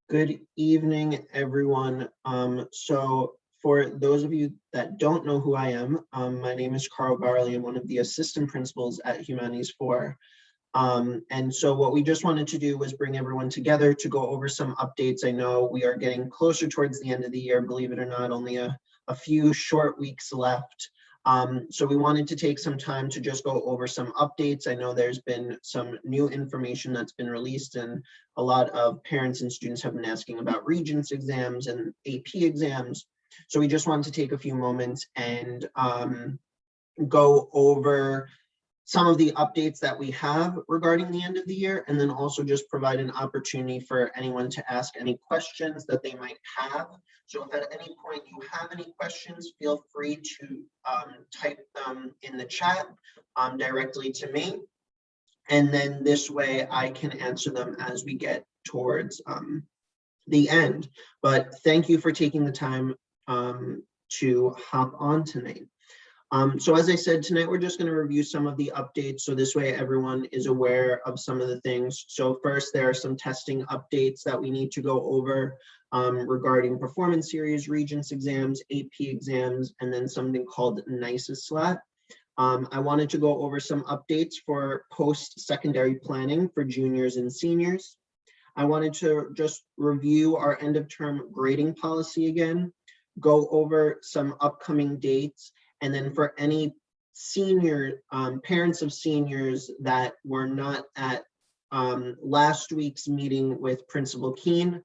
Good evening, everyone. So for those of you that don't know who I am, my name is Carl Barley. I'm one of the assistant principals at Humanities 4. And so what we just wanted to do was bring everyone together to go over some updates. I know we are getting closer towards the end of the year, believe it or not, only a few short weeks left. So we wanted to take some time to just go over some updates. I know there's been some new information that's been released, and a lot of parents and students have been asking about Regents exams and AP exams. So we just wanted to take a few moments and go over some of the updates that we have regarding the end of the year, and then also just provide an opportunity for anyone to ask any questions that they might have. So if at any point you have any questions, feel free to type them in the chat directly to me. And then this way I can answer them as we get towards the end. But thank you for taking the time to hop on tonight. So as I said, tonight we're just going to review some of the updates, so this way everyone is aware of some of the things. So first, there are some testing updates that we need to go over regarding performance series, Regents exams, AP exams, and then something called nicest. I wanted to go over some updates for post-secondary planning for juniors and seniors. I wanted to just review our end of term grading policy again, go over some upcoming dates, and then for any senior parents of seniors that were not at last week's meeting with Principal Keene,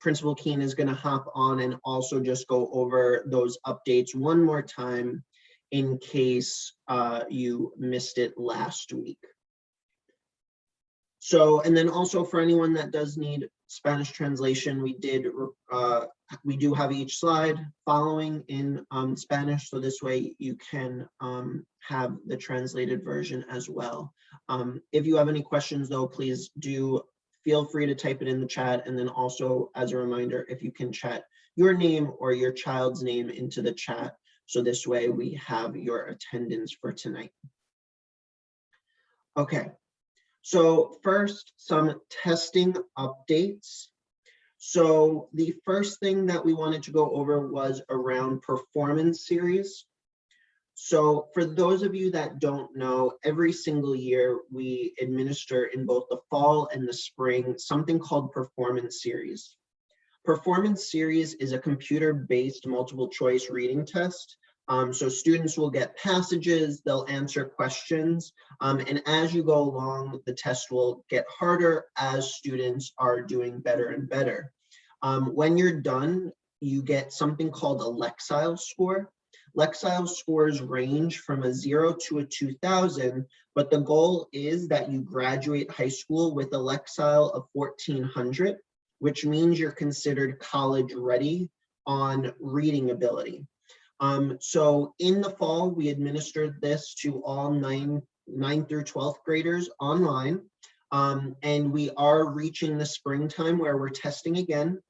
Principal Keene is going to hop on and also just go over those updates one more time in case you missed it last week. So, and then also for anyone that does need Spanish translation, we do have each slide following in Spanish, so this way you can have the translated version as well. If you have any questions though, please do feel free to type it in the chat, and then also as a reminder, if you can chat your name or your child's name into the chat, so this way we have your attendance for tonight. Okay. So first, some testing updates. So the first thing that we wanted to go over was around performance series. So for those of you that don't know, every single year we administer in both the fall and the spring something called performance series. Performance series is a computer-based multiple choice reading test. So students will get passages, they'll answer questions, and as you go along, the test will get harder as students are doing better and better. When you're done, you get something called a Lexile score. Lexile scores range from a 0 to a 2000, but the goal is that you graduate high school with a Lexile of 1400, which means you're considered college ready on reading ability. So in the fall, we administered this to all 9 through 12th graders online. And we are reaching the springtime where we're testing again.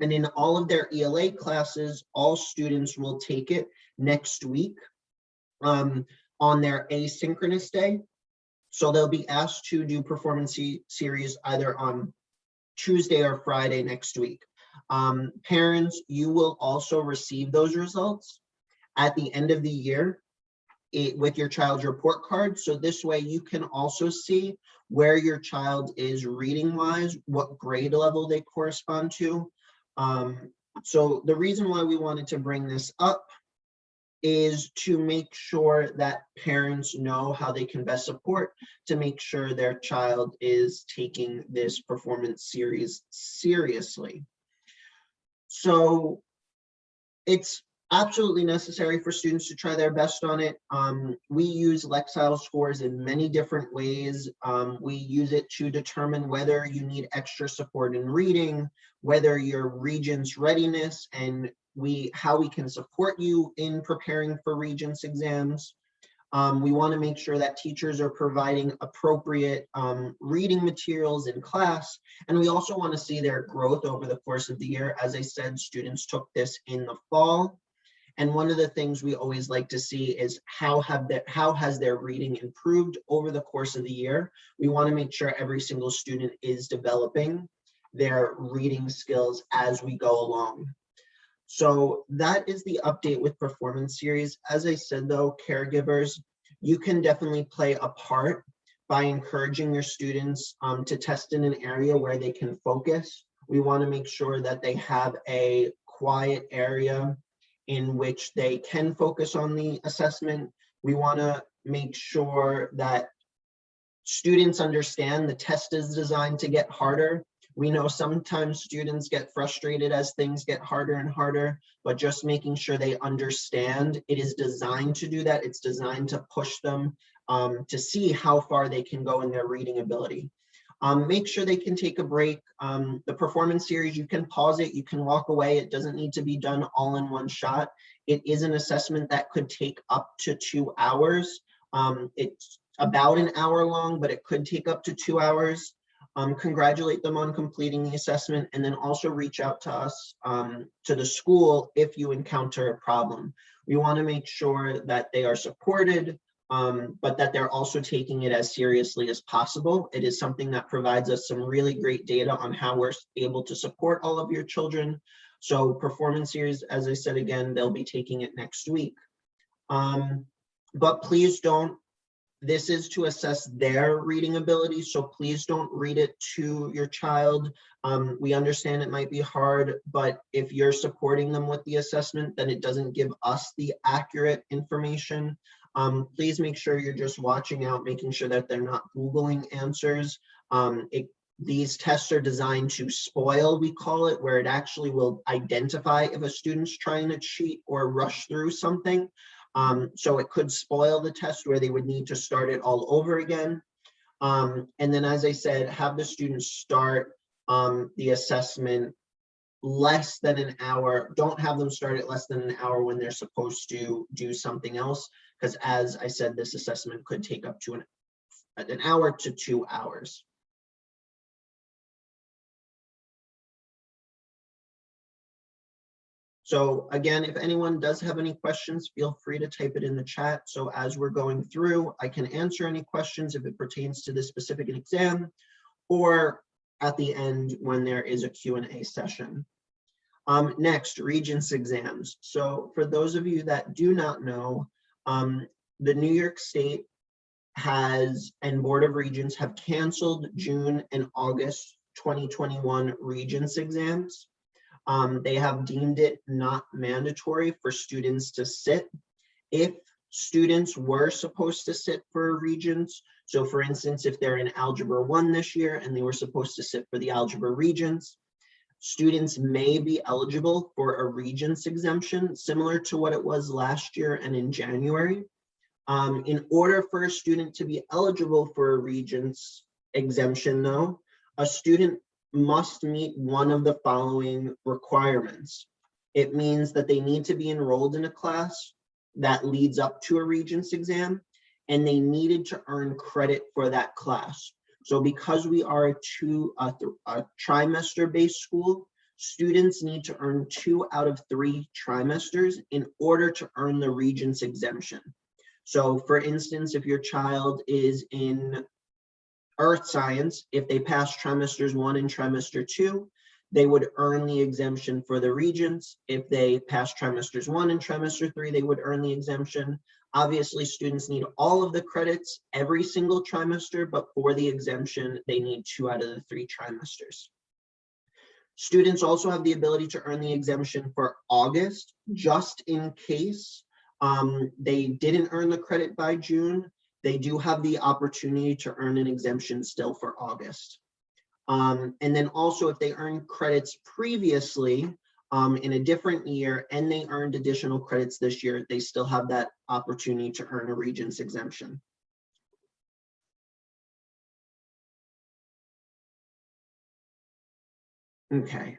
And in all of their ELA classes, all students will take it next week on their asynchronous day. So they'll be asked to do performance series either on Tuesday or Friday next week. Parents, you will also receive those results at the end of the year with your child's report card. So this way you can also see where your child is reading wise, what grade level they correspond to. So the reason why we wanted to bring this up is to make sure that parents know how they can best support to make sure their child is taking this performance series seriously. So it's absolutely necessary for students to try their best on it. We use Lexile scores in many different ways. We use it to determine whether you need extra support in reading, whether your Regents readiness, and how we can support you in preparing for Regents exams. We want to make sure that teachers are providing appropriate reading materials in class, and we also want to see their growth over the course of the year. As I said, students took this in the fall, and one of the things we always like to see is how has their reading improved over the course of the year. We want to make sure every single student is developing their reading skills as we go along. So that is the update with performance series. As I said though, caregivers, you can definitely play a part by encouraging your students to test in an area where they can focus. We want to make sure that they have a quiet area in which they can focus on the assessment. We want to make sure that students understand the test is designed to get harder. We know sometimes students get frustrated as things get harder and harder, but just making sure they understand it is designed to do that. It's designed to push them to see how far they can go in their reading ability. Make sure they can take a break. The performance series, you can pause it, you can walk away. It doesn't need to be done all in one shot. It is an assessment that could take up to 2 hours. It's about an hour long, but it could take up to 2 hours. Congratulate them on completing the assessment, and then also reach out to us, to the school, if you encounter a problem. We want to make sure that they are supported, but that they're also taking it as seriously as possible. It is something that provides us some really great data on how we're able to support all of your children. So performance series, as I said again, they'll be taking it next week. But please don't, this is to assess their reading ability, so please don't read it to your child. We understand it might be hard, but if you're supporting them with the assessment, then it doesn't give us the accurate information. Please make sure you're just watching out, making sure that they're not Googling answers. These tests are designed to spoil, we call it, where it actually will identify if a student's trying to cheat or rush through something. So it could spoil the test where they would need to start it all over again. And then, as I said, have the students start the assessment less than an hour. Don't have them start it less than an hour when they're supposed to do something else, because as I said, this assessment could take up to an hour to 2 hours. So again, if anyone does have any questions, feel free to type it in the chat. So as we're going through, I can answer any questions if it pertains to this specific exam, or at the end when there is a Q&A session. Next, Regents exams. So for those of you that do not know, the New York State has, and Board of Regents have canceled June and August 2021 Regents exams. They have deemed it not mandatory for students to sit. If students were supposed to sit for Regents, so for instance, if they're in Algebra 1 this year and they were supposed to sit for the Algebra Regents, students may be eligible for a Regents exemption, similar to what it was last year and in January. In order for a student to be eligible for a Regents exemption though, a student must meet one of the following requirements. It means that they need to be enrolled in a class that leads up to a Regents exam, and they needed to earn credit for that class. So because we are a trimester-based school, students need to earn 2 out of 3 trimesters in order to earn the Regents exemption. So for instance, if your child is in Earth Science, if they pass trimesters 1 and trimester 2, they would earn the exemption for the Regents. If they pass trimesters 1 and trimester 3, they would earn the exemption. Obviously, students need all of the credits every single trimester, but for the exemption, they need 2 out of the 3 trimesters. Students also have the ability to earn the exemption for August, just in case they didn't earn the credit by June. They do have the opportunity to earn an exemption still for August. And then also if they earned credits previously in a different year and they earned additional credits this year, they still have that opportunity to earn a Regents exemption. Okay.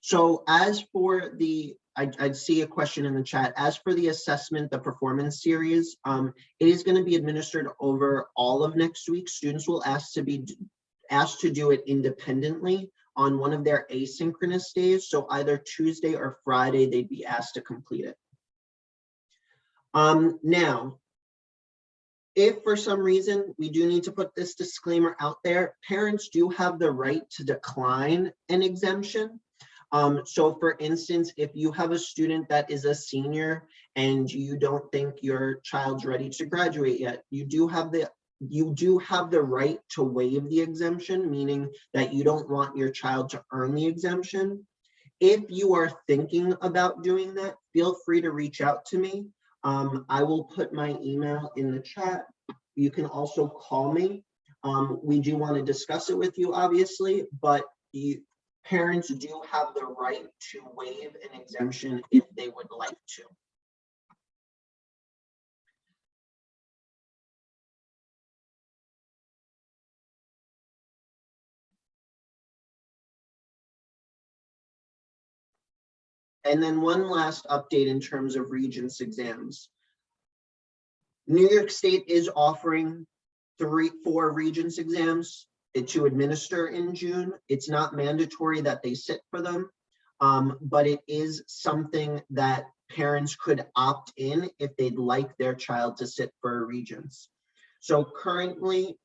So as for the, I'd see a question in the chat. As for the assessment, the performance series, it is going to be administered over all of next week. Students will ask to do it independently on one of their asynchronous days. So either Tuesday or Friday, they'd be asked to complete it. Now, If for some reason, we do need to put this disclaimer out there, parents do have the right to decline an exemption. So for instance, if you have a student that is a senior and you don't think your child's ready to graduate yet, you do have the right to waive the exemption, meaning that you don't want your child to earn the exemption. If you are thinking about doing that, feel free to reach out to me. I will put my email in the chat. You can also call me. We do want to discuss it with you, obviously, but parents do have the right to waive an exemption if they would like to. And then one last update in terms of Regents exams. New York State is offering 4 Regents exams to administer in June. It's not mandatory that they sit for them, but it is something that parents could opt in if they'd like their child to sit for a Regents. So currently,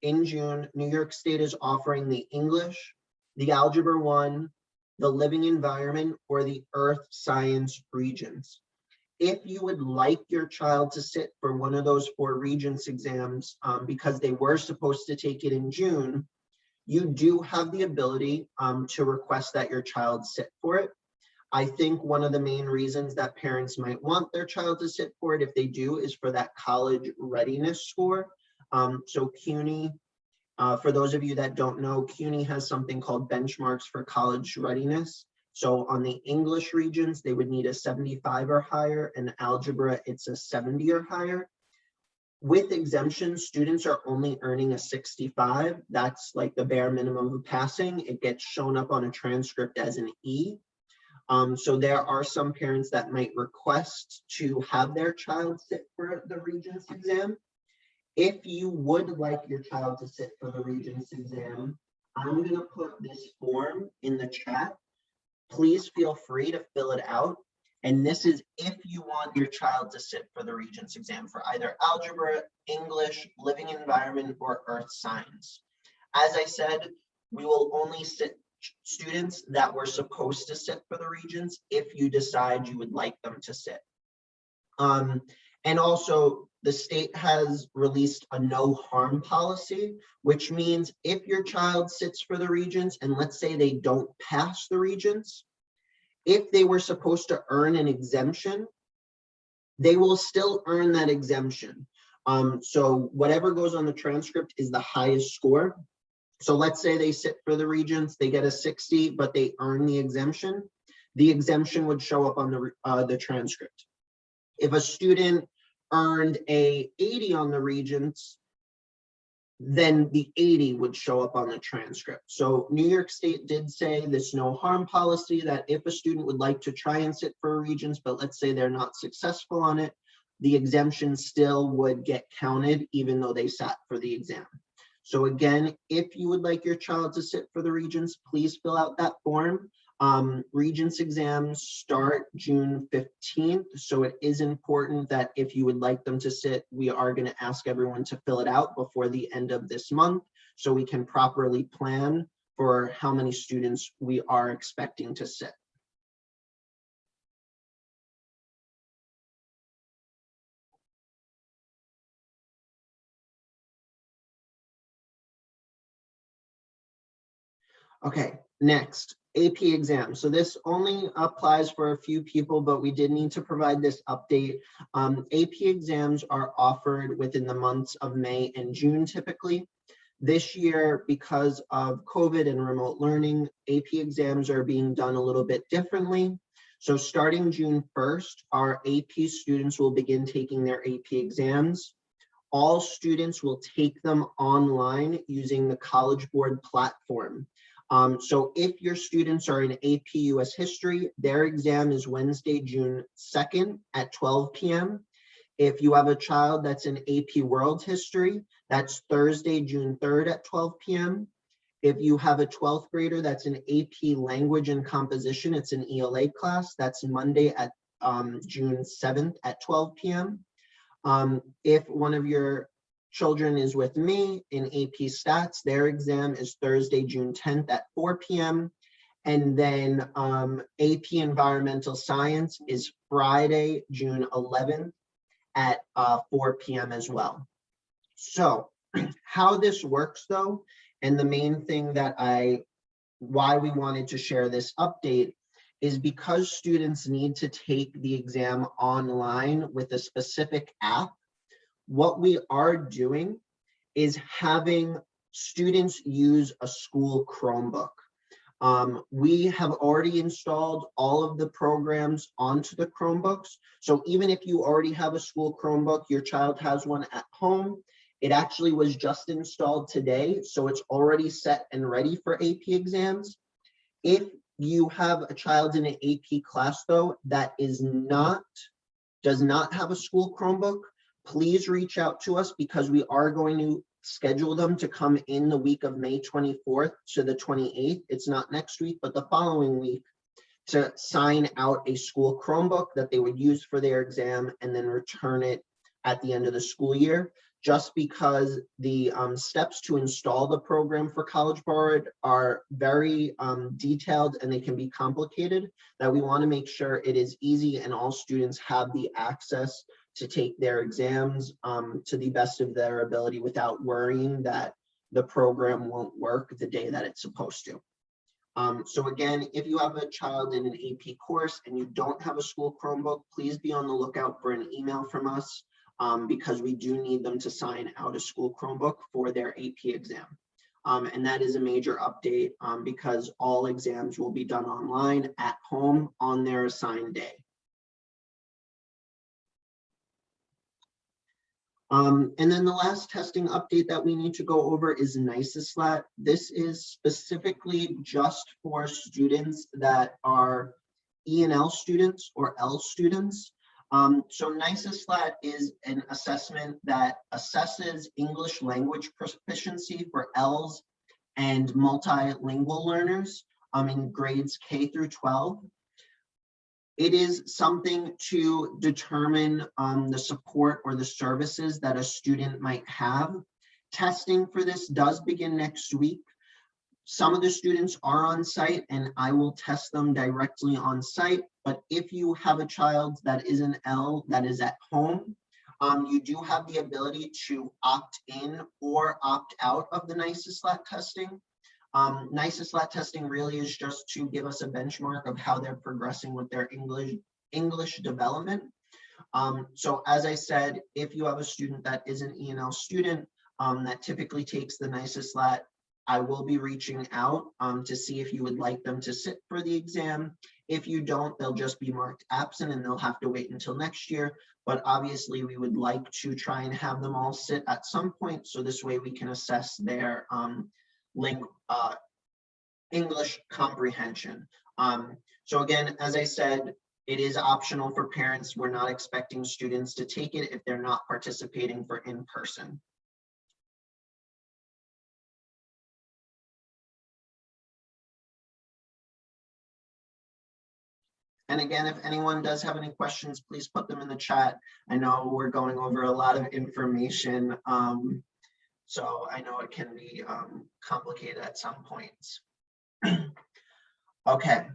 in June, New York State is offering the English, the Algebra 1, the Living Environment, or the Earth Science Regents. If you would like your child to sit for one of those 4 Regents exams, because they were supposed to take it in June, you do have the ability to request that your child sit for it. I think one of the main reasons that parents might want their child to sit for it, if they do, is for that college readiness score. So CUNY, for those of you that don't know, CUNY has something called benchmarks for college readiness. So on the English Regents, they would need a 75 or higher, and algebra, it's a 70 or higher. With exemptions, students are only earning a 65. That's like the bare minimum of passing. It gets shown up on a transcript as an E. So there are some parents that might request to have their child sit for the Regents exam. If you would like your child to sit for the Regents exam, I'm going to put this form in the chat. Please feel free to fill it out. And this is if you want your child to sit for the Regents exam for either algebra, English, living environment, or earth science. As I said, we will only sit students that were supposed to sit for the Regents if you decide you would like them to sit. And also, the state has released a no harm policy, which means if your child sits for the Regents and let's say they don't pass the Regents, if they were supposed to earn an exemption, they will still earn that exemption. So whatever goes on the transcript is the highest score. So let's say they sit for the Regents, they get a 60, but they earn the exemption. The exemption would show up on the transcript. If a student earned a 80 on the Regents, then the 80 would show up on the transcript. So New York State did say this no harm policy that if a student would like to try and sit for a Regents, but let's say they're not successful on it, the exemption still would get counted even though they sat for the exam. So again, if you would like your child to sit for the Regents, please fill out that form. Regents exams start June 15th, so it is important that if you would like them to sit, we are going to ask everyone to fill it out before the end of this month so we can properly plan for how many students we are expecting to sit. Okay, next, AP exam. So this only applies for a few people, but we did need to provide this update. AP exams are offered within the months of May and June typically. This year, because of COVID and remote learning, AP exams are being done a little bit differently. So starting June 1st, our AP students will begin taking their AP exams. All students will take them online using the College Board platform. So if your students are in AP US History, their exam is Wednesday, June 2nd at 12 p.m. If you have a child that's in AP World History, that's Thursday, June 3rd at 12 p.m. If you have a 12th grader that's in AP Language and Composition, it's an ELA class, that's Monday at June 7th at 12 p.m. If one of your children is with me in AP Stats, their exam is Thursday, June 10th at 4 p.m. And then AP Environmental Science is Friday, June 11th at 4 p.m. as well. So how this works though, and the main thing that why we wanted to share this update is because students need to take the exam online with a specific app. What we are doing is having students use a school Chromebook. We have already installed all of the programs onto the Chromebooks. So even if you already have a school Chromebook, your child has one at home, it actually was just installed today. So it's already set and ready for AP exams. If you have a child in an AP class though, that does not have a school Chromebook, please reach out to us because we are going to schedule them to come in the week of May 24th to the 28th. It's not next week, but the following week, to sign out a school Chromebook that they would use for their exam and then return it at the end of the school year. Just because the steps to install the program for College Board are very detailed and they can be complicated, that we want to make sure it is easy and all students have the access to take their exams to the best of their ability without worrying that the program won't work the day that it's supposed to. So again, if you have a child in an AP course and you don't have a school Chromebook, please be on the lookout for an email from us because we do need them to sign out a school Chromebook for their AP exam. And that is a major update because all exams will be done online at home on their assigned day. And then the last testing update that we need to go over is nicest. This is specifically just for students that are E&L students or L students. So nicest is an assessment that assesses English language proficiency for L's and multilingual learners in grades K through 12. It is something to determine the support or the services that a student might have. Testing for this does begin next week. Some of the students are on site and I will test them directly on site, but if you have a child that is an L that is at home, you do have the ability to opt in or opt out of the nicest testing. Nicest testing really is just to give us a benchmark of how they're progressing with their English development. So as I said, if you have a student that is an E&L student that typically takes the nicest I will be reaching out to see if you would like them to sit for the exam. If you don't, they'll just be marked absent and they'll have to wait until next year. But obviously we would like to try and have them all sit at some point. So this way we can assess their English comprehension. So again, as I said, it is optional for parents. We're not expecting students to take it if they're not participating for in-person. And again, if anyone does have any questions, please put them in the chat. I know we're going over a lot of information, so I know it can be complicated at some points. Okay,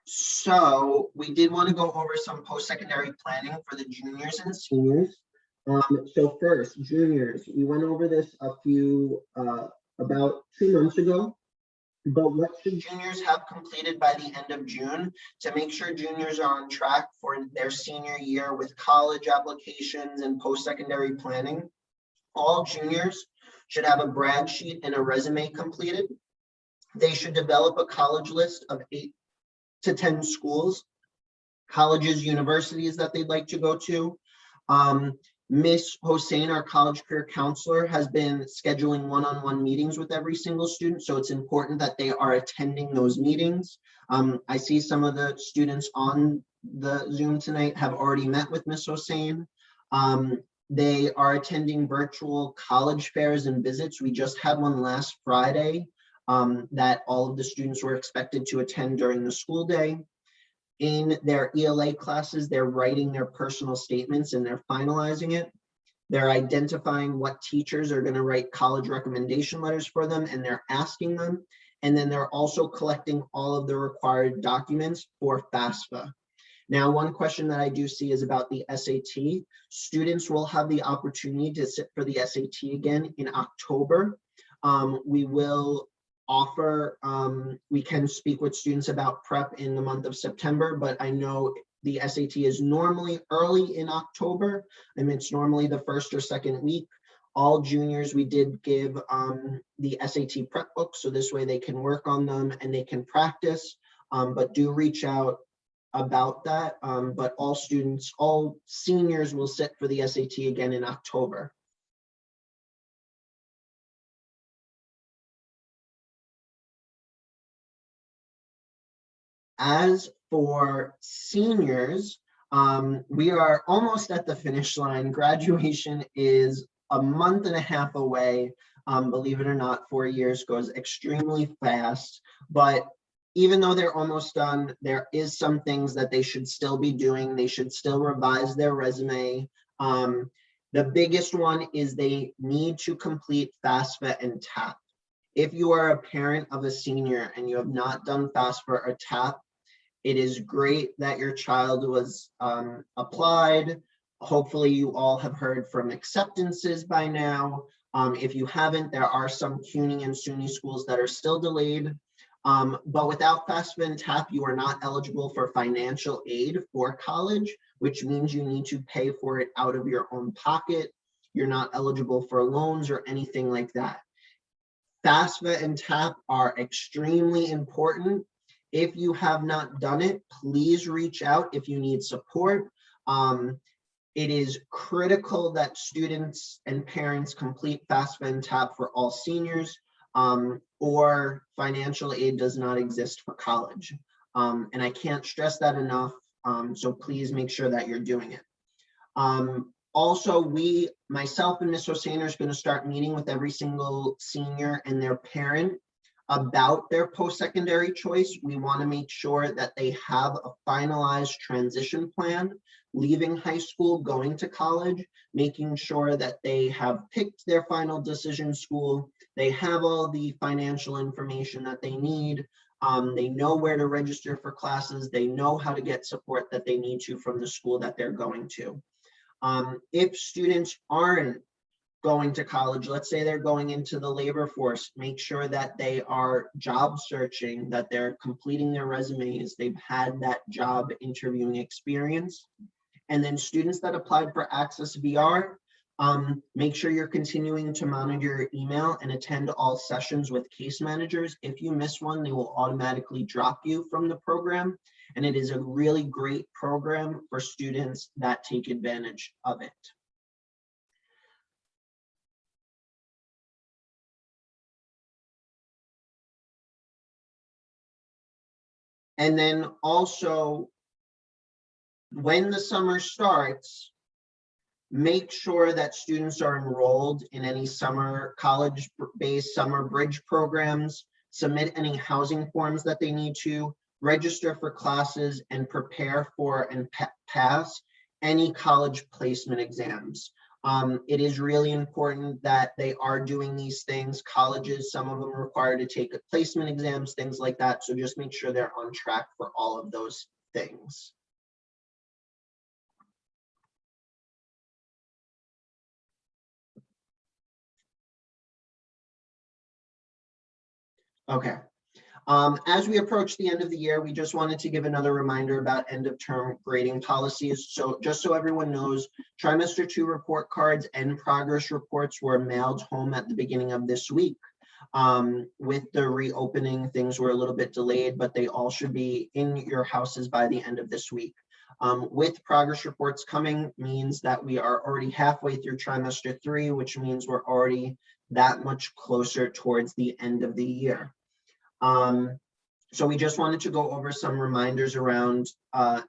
so we did want to go over some post-secondary planning for the juniors and seniors. So first, juniors, we went over this about 2 months ago. But what should juniors have completed by the end of June to make sure juniors are on track for their senior year with college applications and post-secondary planning? All juniors should have a brag sheet and a resume completed. They should develop a college list of 8 to 10 schools, colleges, universities that they'd like to go to. Ms. Hossein, our college career counselor, has been scheduling one-on-one meetings with every single student, so it's important that they are attending those meetings. I see some of the students on the Zoom tonight have already met with Ms. Hossein. They are attending virtual college fairs and visits. We just had one last Friday that all of the students were expected to attend during the school day. In their ELA classes, they're writing their personal statements and they're finalizing it. They're identifying what teachers are going to write college recommendation letters for them, and they're asking them. And then they're also collecting all of the required documents for FAFSA. Now, one question that I do see is about the SAT. Students will have the opportunity to sit for the SAT again in October. We will offer, we can speak with students about prep in the month of September, but I know the SAT is normally early in October, and it's normally the first or second week. All juniors, we did give the SAT prep book, so this way they can work on them and they can practice, but do reach out about that. But all students, all seniors will sit for the SAT again in October. As for seniors, we are almost at the finish line. Graduation is a month and a half away. Believe it or not, 4 years goes extremely fast, but even though they're almost done, there is some things that they should still be doing. They should still revise their resume. The biggest one is they need to complete FAFSA and TAP. If you are a parent of a senior and you have not done FAFSA or TAP, it is great that your child was applied. Hopefully you all have heard from acceptances by now. If you haven't, there are some CUNY and SUNY schools that are still delayed. But without FAFSA and TAP, you are not eligible for financial aid for college, which means you need to pay for it out of your own pocket. You're not eligible for loans or anything like that. FAFSA and TAP are extremely important. If you have not done it, please reach out if you need support. It is critical that students and parents complete FAFSA and TAP for all seniors, or financial aid does not exist for college. And I can't stress that enough, so please make sure that you're doing it. Also, myself and Ms. Hossein are going to start meeting with every single senior and their parent about their post-secondary choice. We want to make sure that they have a finalized transition plan, leaving high school, going to college, making sure that they have picked their final decision school, they have all the financial information that they need, they know where to register for classes, they know how to get support that they need to from the school that they're going to. If students aren't going to college, let's say they're going into the labor force, make sure that they are job searching, that they're completing their resumes, they've had that job interviewing experience. And then students that applied for Access VR, make sure you're continuing to monitor your email and attend all sessions with case managers. If you miss one, they will automatically drop you from the program. And it is a really great program for students that take advantage of it. And then also, when the summer starts, make sure that students are enrolled in any summer college-based summer bridge programs, submit any housing forms that they need to, register for classes, and prepare for and pass any college placement exams. It is really important that they are doing these things. Colleges, some of them require to take placement exams, things like that. So just make sure they're on track for all of those things. Okay. As we approach the end of the year, we just wanted to give another reminder about end of term grading policies. So just so everyone knows, trimester 2 report cards and progress reports were mailed home at the beginning of this week. With the reopening, things were a little bit delayed, but they all should be in your houses by the end of this week. With progress reports coming means that we are already halfway through trimester 3, which means we're already that much closer towards the end of the year. So we just wanted to go over some reminders around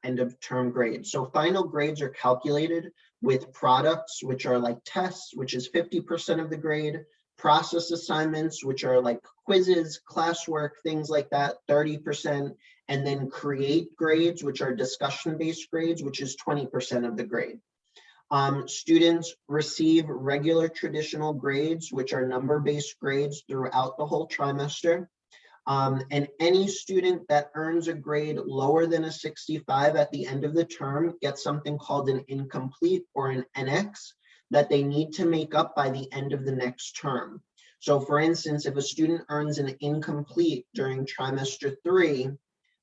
end of term grades. So final grades are calculated with products, which are like tests, which is 50% of the grade, process assignments, which are like quizzes, classwork, things like that, 30%, and then create grades, which are discussion-based grades, which is 20% of the grade. Students receive regular traditional grades, which are number-based grades throughout the whole trimester. And any student that earns a grade lower than a 65 at the end of the term gets something called an incomplete or an NX that they need to make up by the end of the next term. So for instance, if a student earns an incomplete during trimester 3,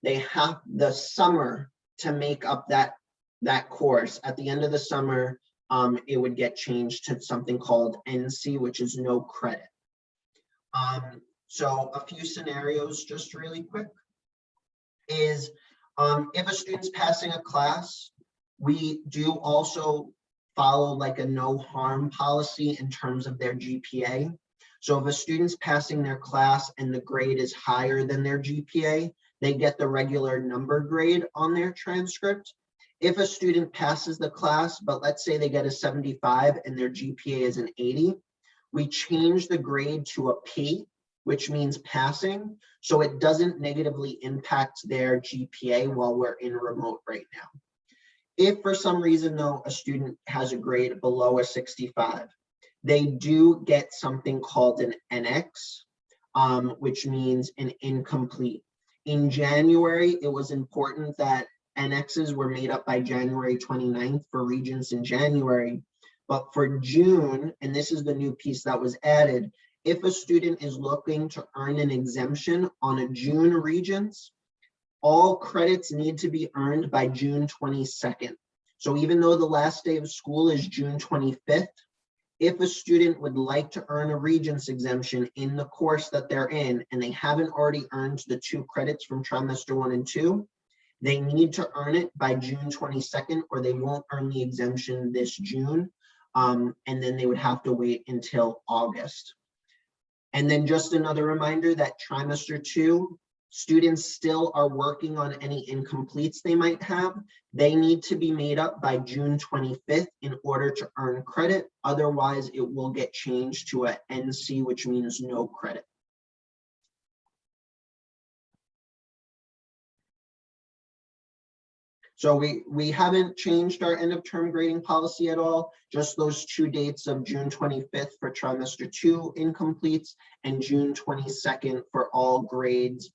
they have the summer to make up that course. At the end of the summer, it would get changed to something called NC, which is no credit. So a few scenarios, just really quick, is if a student's passing a class, we do also follow like a no harm policy in terms of their GPA. So if a student's passing their class and the grade is higher than their GPA, they get the regular number grade on their transcript. If a student passes the class, but let's say they get a 75 and their GPA is an 80, we change the grade to a P, which means passing, so it doesn't negatively impact their GPA while we're in remote right now. If for some reason though, a student has a grade below a 65, they do get something called an NX, which means an incomplete. In January, it was important that NXs were made up by January 29th for Regents in January, but for June, and this is the new piece that was added, if a student is looking to earn an exemption on a June Regents, all credits need to be earned by June 22nd. So even though the last day of school is June 25th, if a student would like to earn a Regents exemption in the course that they're in, and they haven't already earned the 2 credits from trimester 1 and 2, they need to earn it by June 22nd, or they won't earn the exemption this June. And then they would have to wait until August. And then just another reminder that trimester 2, students still are working on any incompletes they might have. They need to be made up by June 25th in order to earn credit. Otherwise, it will get changed to a NC, which means no credit. So we haven't changed our end of term grading policy at all, just those 2 dates of June 25th for trimester 2 incompletes and June 22nd for all grades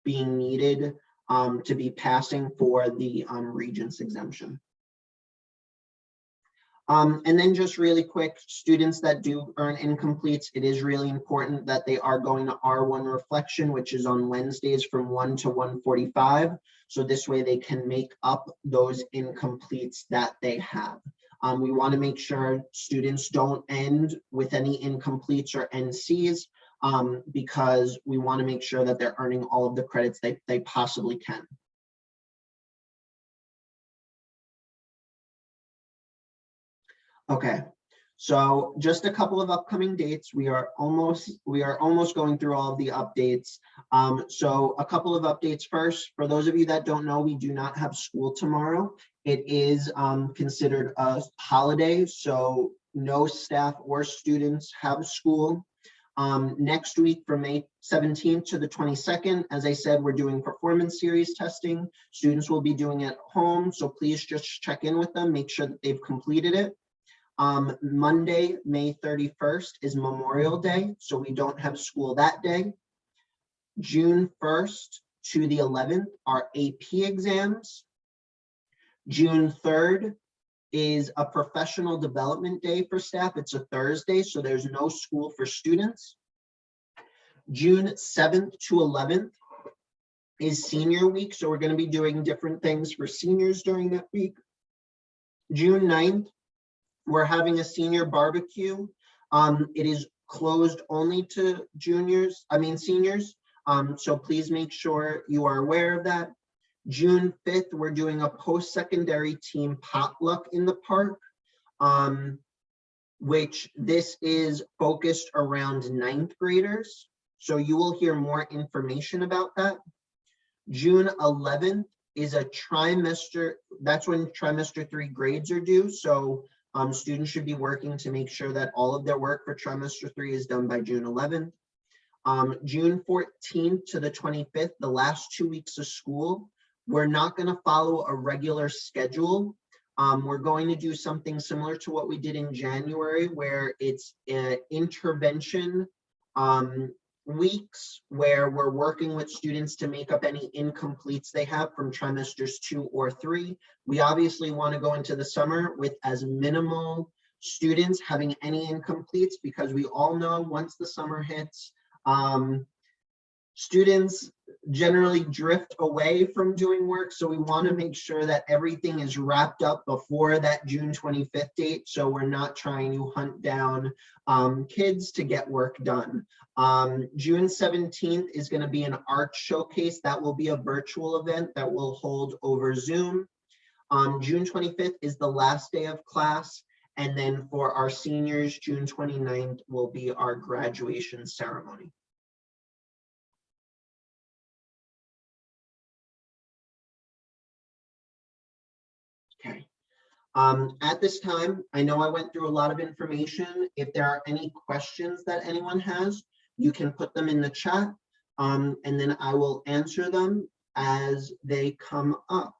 being needed to be passing for the Regents exemption. And then just really quick, students that do earn incompletes, it is really important that they are going to R1 reflection, which is on Wednesdays from 1 to 1:45. So this way they can make up those incompletes that they have. We want to make sure students don't end with any incompletes or NCs because we want to make sure that they're earning all of the credits they possibly can. Okay, so just a couple of upcoming dates. We are almost going through all of the updates. So a couple of updates first. For those of you that don't know, we do not have school tomorrow. It is considered a holiday, so no staff or students have school. Next week from May 17th to the 22nd, as I said, we're doing performance series testing. Students will be doing it at home, so please just check in with them, make sure that they've completed it. Monday, May 31st is Memorial Day, so we don't have school that day. June 1st to the 11th are AP exams. June 3rd is a professional development day for staff. It's a Thursday, so there's no school for students. June 7th to 11th is senior week, so we're going to be doing different things for seniors during that week. June 9th, we're having a senior barbecue. It is closed only to seniors. So please make sure you are aware of that. June 5th, we're doing a post-secondary team potluck in the park, which this is focused around 9th graders. So you will hear more information about that. June 11th is a trimester. That's when trimester 3 grades are due. So students should be working to make sure that all of their work for trimester 3 is done by June 11th. June 14th to the 25th, the last 2 weeks of school, we're not going to follow a regular schedule. We're going to do something similar to what we did in January, where it's intervention weeks where we're working with students to make up any incompletes they have from trimesters 2 or 3. We obviously want to go into the summer with as minimal students having any incompletes, because we all know once the summer hits, students generally drift away from doing work. So we want to make sure that everything is wrapped up before that June 25th date. So we're not trying to hunt down kids to get work done. June 17th is going to be an art showcase. That will be a virtual event that we'll hold over Zoom. June 25th is the last day of class. And then for our seniors, June 29th will be our graduation ceremony. Okay. At this time, I know I went through a lot of information. If there are any questions that anyone has, you can put them in the chat, and then I will answer them as they come up.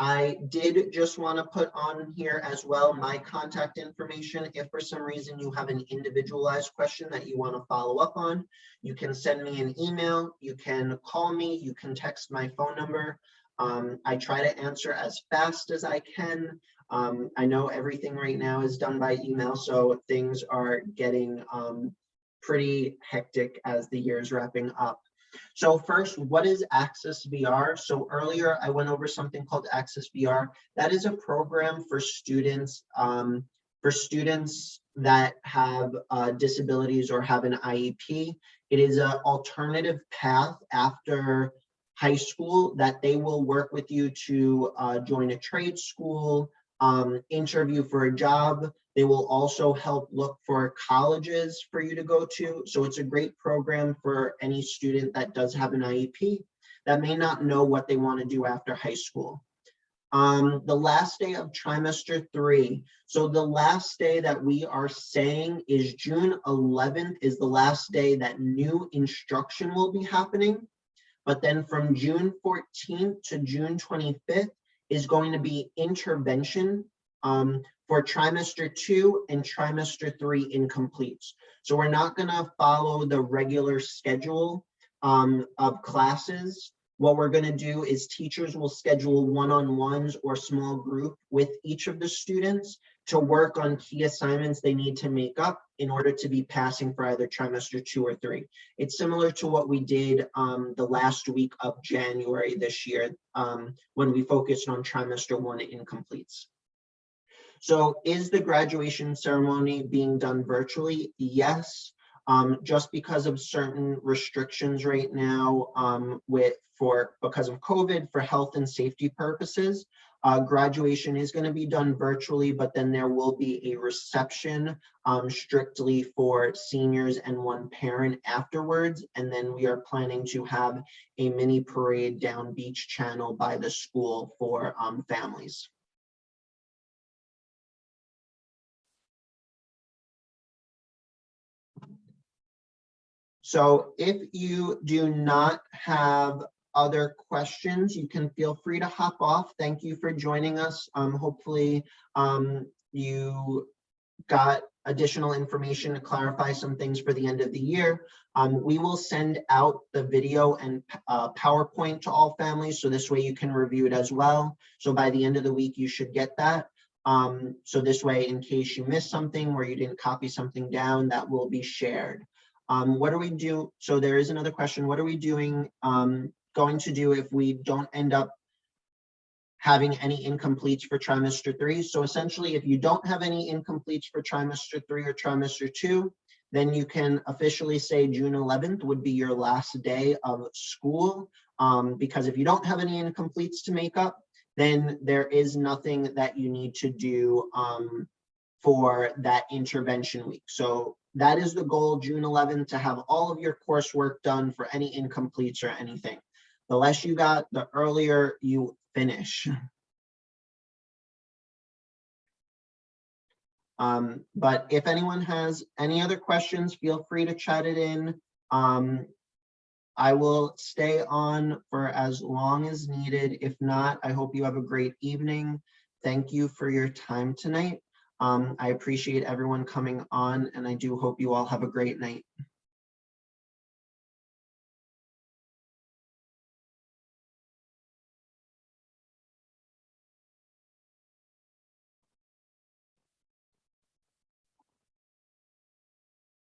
I did just want to put on here as well my contact information. If for some reason you have an individualized question that you want to follow up on, you can send me an email, you can call me, you can text my phone number. I try to answer as fast as I can. I know everything right now is done by email, so things are getting pretty hectic as the year is wrapping up. So first, what is Access VR? So earlier I went over something called Access VR. That is a program for students that have disabilities or have an IEP. It is an alternative path after high school that they will work with you to join a trade school, interview for a job. They will also help look for colleges for you to go to. So it's a great program for any student that does have an IEP that may not know what they want to do after high school. The last day of trimester 3. So the last day that we are saying is June 11th is the last day that new instruction will be happening. But then from June 14th to June 25th is going to be intervention for trimester 2 and trimester 3 incompletes. So we're not going to follow the regular schedule of classes. What we're going to do is teachers will schedule one-on-ones or small group with each of the students to work on key assignments they need to make up in order to be passing for either trimester 2 or 3. It's similar to what we did the last week of January this year when we focused on trimester 1 incompletes. So is the graduation ceremony being done virtually? Yes. Just because of certain restrictions right now because of COVID, for health and safety purposes, graduation is going to be done virtually, but then there will be a reception strictly for seniors and one parent afterwards. And then we are planning to have a mini parade down Beach Channel by the school for families. So if you do not have other questions, you can feel free to hop off. Thank you for joining us. Hopefully you got additional information to clarify some things for the end of the year. We will send out the video and PowerPoint to all families, so this way you can review it as well. So by the end of the week, you should get that. So this way, in case you missed something or you didn't copy something down, that will be shared. What do we do? So there is another question. What are we doing, going to do if we don't end up having any incompletes for trimester 3? So essentially, if you don't have any incompletes for trimester 3 or trimester 2, then you can officially say June 11th would be your last day of school. Because if you don't have any incompletes to make up, then there is nothing that you need to do for that intervention week. So that is the goal, June 11th, to have all of your coursework done for any incompletes or anything. The less you got, the earlier you finish. But if anyone has any other questions, feel free to chat it in. I will stay on for as long as needed. If not, I hope you have a great evening. Thank you for your time tonight. I appreciate everyone coming on, and I do hope you all have a great night.